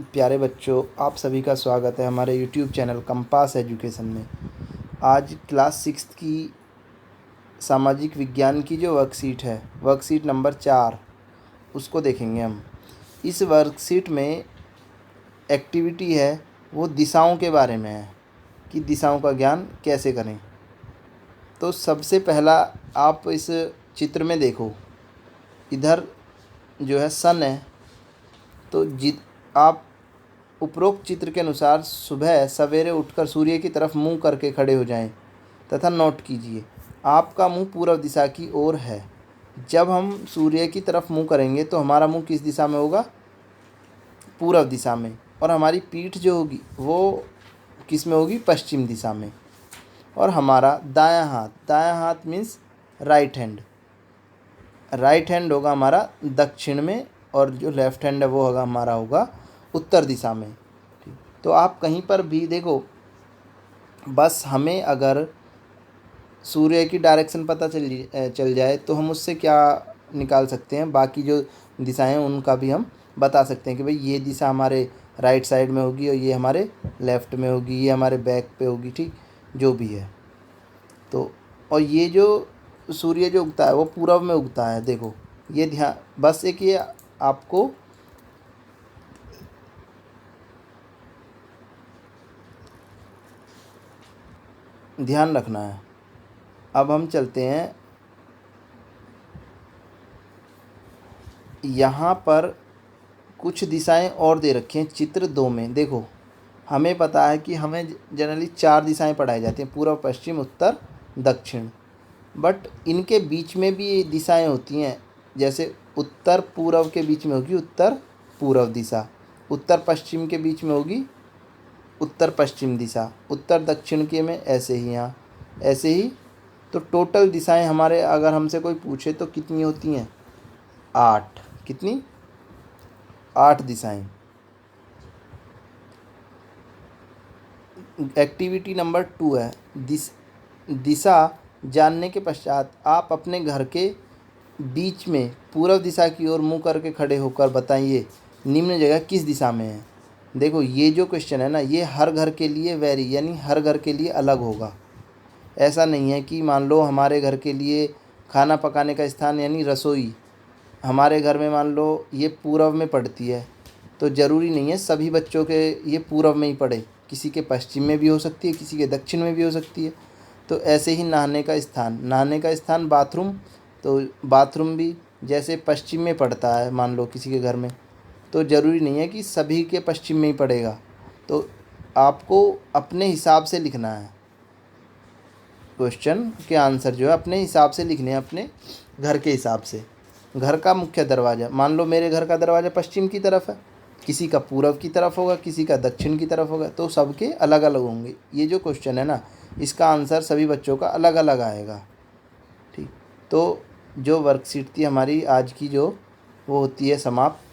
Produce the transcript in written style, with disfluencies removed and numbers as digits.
प्यारे बच्चों, आप सभी का स्वागत है हमारे यूट्यूब चैनल कंपास एजुकेशन में। आज क्लास 6 की सामाजिक विज्ञान की जो वर्कशीट है, वर्कशीट नंबर 4, उसको देखेंगे हम। इस वर्कशीट में एक्टिविटी है वो दिशाओं के बारे में है कि दिशाओं का ज्ञान कैसे करें। तो सबसे पहला आप इस चित्र में देखो, इधर जो है सन है। तो आप उपरोक्त चित्र के अनुसार सुबह सवेरे उठकर सूर्य की तरफ मुंह करके खड़े हो जाएं तथा नोट कीजिए, आपका मुंह पूर्व दिशा की ओर है। जब हम सूर्य की तरफ मुंह करेंगे तो हमारा मुंह किस दिशा में होगा? पूर्व दिशा में। और हमारी पीठ जो होगी वो किस में होगी? पश्चिम दिशा में। और हमारा दायां हाथ मीन्स राइट हैंड होगा हमारा दक्षिण में, और जो लेफ्ट हैंड है वो होगा हमारा होगा उत्तर दिशा में। तो आप कहीं पर भी देखो, बस हमें अगर सूर्य की डायरेक्शन पता चल जाए तो हम उससे क्या निकाल सकते हैं, बाकी जो दिशाएं उनका भी हम बता सकते हैं कि भाई ये दिशा हमारे राइट साइड में होगी और ये हमारे लेफ़्ट में होगी, ये हमारे बैक पे होगी, ठीक, जो भी है। तो और ये जो सूर्य जो उगता है वो पूर्व में उगता है। देखो ये बस एक ये आपको ध्यान रखना है। अब हम चलते हैं, यहाँ पर कुछ दिशाएं और दे रखी हैं चित्र 2 में। देखो हमें पता है कि हमें जनरली 4 दिशाएं पढ़ाई जाती हैं, पूर्व, पश्चिम, उत्तर, दक्षिण। बट इनके बीच में भी दिशाएं होती हैं। जैसे उत्तर पूर्व के बीच में होगी उत्तर पूर्व दिशा, उत्तर पश्चिम के बीच में होगी उत्तर पश्चिम दिशा, उत्तर दक्षिण के में ऐसे ही, यहाँ ऐसे ही। तो टोटल दिशाएं हमारे अगर हमसे कोई पूछे तो कितनी होती हैं? 8। कितनी? 8 दिशाएं। एक्टिविटी नंबर 2 है दिशा जानने के पश्चात आप अपने घर के बीच में पूर्व दिशा की ओर मुंह करके खड़े होकर बताइए निम्न जगह किस दिशा में है। देखो ये जो क्वेश्चन है ना, ये हर घर के लिए यानी हर घर के लिए अलग होगा। ऐसा नहीं है कि मान लो हमारे घर के लिए खाना पकाने का स्थान यानी रसोई हमारे घर में मान लो ये पूर्व में पड़ती है, तो ज़रूरी नहीं है सभी बच्चों के ये पूर्व में ही पड़े, किसी के पश्चिम में भी हो सकती है, किसी के दक्षिण में भी हो सकती है। तो ऐसे ही नहाने का स्थान बाथरूम, तो बाथरूम भी जैसे पश्चिम में पड़ता है मान लो किसी के घर में, तो ज़रूरी नहीं है कि सभी के पश्चिम में ही पड़ेगा। तो आपको अपने हिसाब से लिखना है, क्वेश्चन के आंसर जो है अपने हिसाब से लिखने हैं, अपने घर के हिसाब से। घर का मुख्य दरवाज़ा, मान लो मेरे घर का दरवाज़ा पश्चिम की तरफ है, किसी का पूर्व की तरफ होगा, किसी का दक्षिण की तरफ होगा, तो सबके अलग अलग होंगे। ये जो क्वेश्चन है ना, इसका आंसर सभी बच्चों का अलग अलग आएगा, ठीक। तो जो वर्कशीट थी हमारी आज की, जो वो होती है समाप्त।